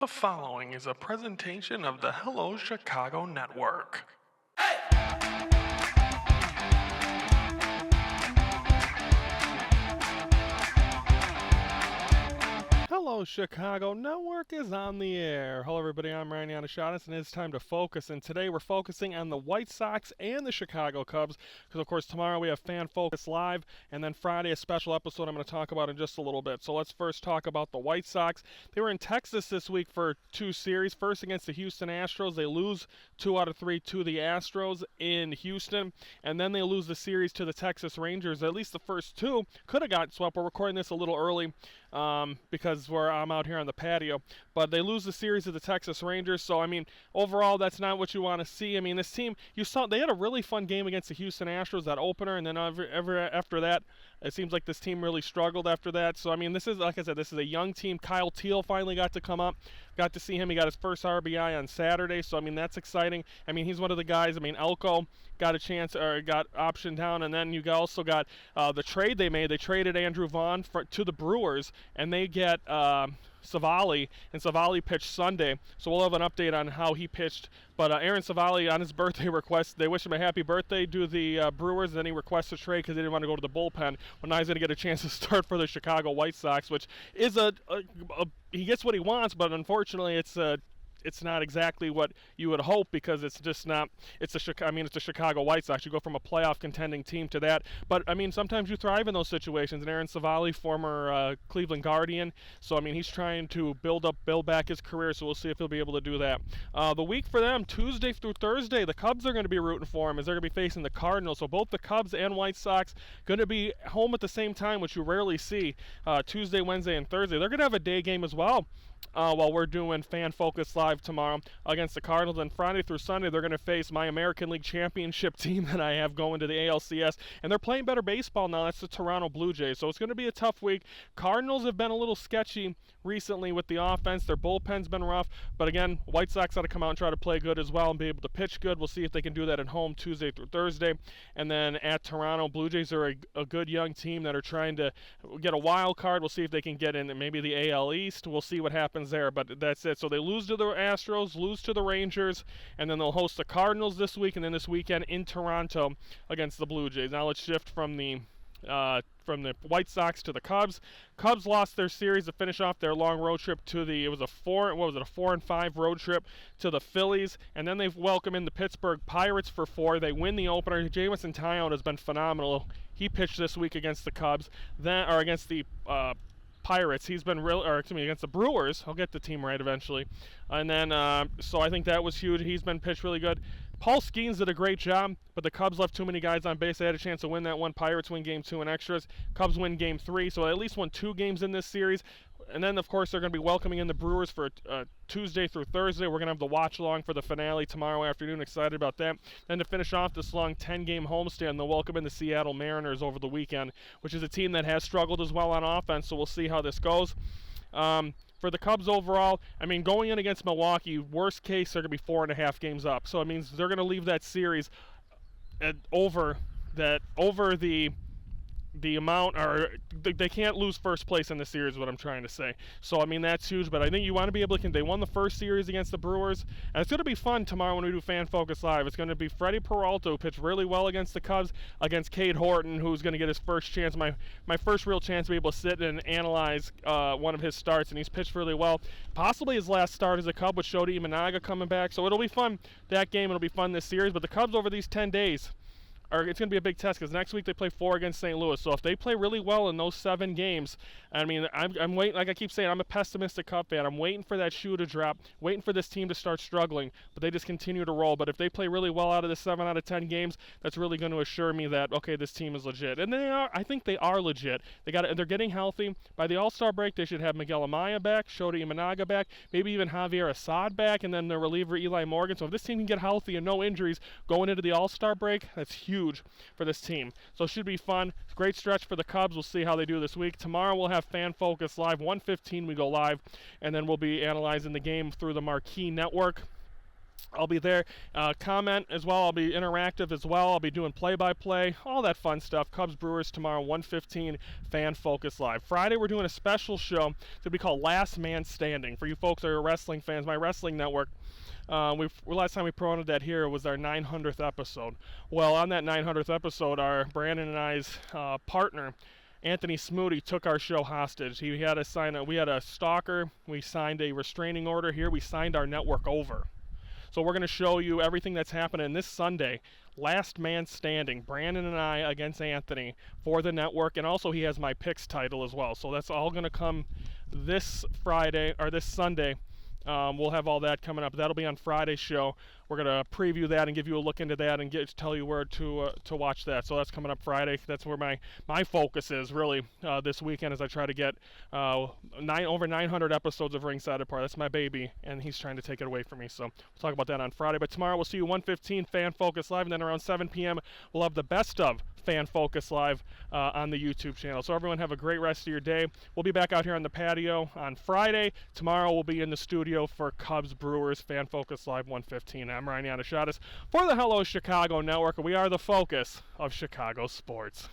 The following is a presentation of the Hello Chicago Network. Hello Chicago Network is on the air. Hello everybody, I'm Ryan Yanishanis, and it's time to focus. And today we're focusing on the White Sox and the Chicago Cubs, because of course tomorrow we have Fan Focus Live, and then Friday a special episode I'm going to talk about in just a little bit. So let's first talk about the White Sox. They were in Texas this week for two series. First against the Houston Astros. They lose 2 out of 3 to the Astros in Houston, and then they lose the series to the Texas Rangers. At least the first two could have gotten swept. We're recording this a little early because I'm out here on the patio. But they lose the series to the Texas Rangers, so I mean, overall, that's not what you want to see. I mean, this team, you saw they had a really fun game against the Houston Astros, that opener, and then after that, it seems like this team really struggled after that. So I mean, this is, like I said, this is a young team. Kyle Teal finally got to come up. Got to see him. He got his first RBI on Saturday, so I mean, that's exciting. I mean, he's one of the guys. I mean, Elko got a chance, or got optioned down, and then you also got the trade they made. They traded Andrew Vaughn to the Brewers, and they get Savali, and Savali pitched Sunday, so we'll have an update on how he pitched. But Aaron Savali, on his birthday request, they wish him a happy birthday to the Brewers, and then he requests a trade because he didn't want to go to the bullpen. Well, now he's going to get a chance to start for the Chicago White Sox, which is he gets what he wants, but unfortunately it's not exactly what you would hope, because it's just not. It's the Chicago White Sox. You go from a playoff contending team to that. But I mean, sometimes you thrive in those situations. And Aaron Savali, former Cleveland Guardian, so I mean, he's trying to build back his career. So we'll see if he'll be able to do that. The week for them, Tuesday through Thursday, the Cubs are going to be rooting for him, as they're going to be facing the Cardinals. So both the Cubs and White Sox going to be home at the same time, which you rarely see. Tuesday, Wednesday, and Thursday. They're going to have a day game as well. While we're doing Fan Focus Live tomorrow against the Cardinals. And Friday through Sunday, they're going to face my American League Championship team that I have going to the ALCS. And they're playing better baseball now. That's the Toronto Blue Jays. So it's going to be a tough week. Cardinals have been a little sketchy recently with the offense. Their bullpen's been rough. But again, White Sox got to come out and try to play good as well and be able to pitch good. We'll see if they can do that at home Tuesday through Thursday. And then at Toronto, Blue Jays are a good young team that are trying to get a wild card. We'll see if they can get in maybe the AL East. We'll see what happens there, but that's it. So they lose to the Astros, lose to the Rangers, and then they'll host the Cardinals this week, and then this weekend in Toronto against the Blue Jays. Now let's shift from the White Sox to the Cubs. Cubs lost their series to finish off their long road trip to a 4-5 road trip to the Phillies, and then they've welcomed in the Pittsburgh Pirates for 4. They win the opener. Jamison Tyone has been phenomenal. He pitched this week against the Cubs, against the Pirates. He's been against the Brewers. I'll get the team right eventually. And then, so I think that was huge. He's been pitched really good. Paul Skeens did a great job, but the Cubs left too many guys on base. They had a chance to win that one. Pirates win Game 2 in extras. Cubs win Game 3, so they at least won 2 games in this series. And then, of course, they're going to be welcoming in the Brewers for Tuesday through Thursday. We're going to have the watch-along for the finale tomorrow afternoon. Excited about that. Then to finish off this long 10-game homestand, they'll welcome in the Seattle Mariners over the weekend, which is a team that has struggled as well on offense, so we'll see how this goes. For the Cubs overall, I mean, going in against Milwaukee, worst case, they're going to be 4.5 games up. So it means they're going to leave that series over the amount, or they can't lose first place in the series, is what I'm trying to say. So I mean, that's huge, but I think you want to be able to, they won the first series against the Brewers, and it's going to be fun tomorrow when we do Fan Focus Live. It's going to be Freddie Peralta, who pitched really well against the Cubs, against Cade Horton, who's going to get his first chance, my first real chance to be able to sit and analyze one of his starts, and he's pitched really well. Possibly his last start as a Cub with Shota Imanaga coming back, so it'll be fun, that game. It'll be fun this series, but the Cubs over these 10 days, it's going to be a big test, because next week they play 4 against St. Louis. So if they play really well in those 7 games, I mean, I'm waiting. Like I keep saying, I'm a pessimistic Cub fan. I'm waiting for that shoe to drop, waiting for this team to start struggling, but they just continue to roll. But if they play really well out of the 7 out of 10 games, that's really going to assure me that, okay, this team is legit. And they are. I think they are legit. They're getting healthy. By the All-Star break, they should have Miguel Amaya back, Shota Imanaga back, maybe even Javier Assad back, and then the reliever Eli Morgan. So if this team can get healthy and no injuries going into the All-Star break, that's huge for this team. So it should be fun. Great stretch for the Cubs. We'll see how they do this week. Tomorrow we'll have Fan Focus Live. 1:15 we go live, and then we'll be analyzing the game through the Marquee Network. I'll be there. Comment as well. I'll be interactive as well. I'll be doing play-by-play, all that fun stuff. Cubs Brewers tomorrow, 1:15, Fan Focus Live. Friday, we're doing a special show to be called Last Man Standing. For you folks that are wrestling fans, my wrestling network, last time we promoted that here was our 900th episode. Well, on that 900th episode, our Brandon and I's partner, Anthony Smoody, took our show hostage. He had us sign we had a stalker. We signed a restraining order. Here we signed our network over. So we're going to show you everything that's happening this Sunday. Last Man Standing, Brandon and I against Anthony for the network, and also he has my picks title as well. So that's all going to come this Friday, or this Sunday. We'll have all that coming up. That'll be on Friday's show. We're going to preview that and give you a look into that and tell you where to watch that. So that's coming up Friday. That's where my focus is really this weekend, as I try to get over 900 episodes of Ringside Apart. That's my baby, and he's trying to take it away from me. So we'll talk about that on Friday. But tomorrow we'll see you 1:15 Fan Focus Live, and then around 7 p.m. we'll have the best of Fan Focus Live on the YouTube channel. So everyone have a great rest of your day. We'll be back out here on the patio on Friday. Tomorrow we'll be in the studio for Cubs Brewers Fan Focus Live 1:15. I'm Ryan Yannishatis for the Hello Chicago Network, and we are the focus of Chicago sports.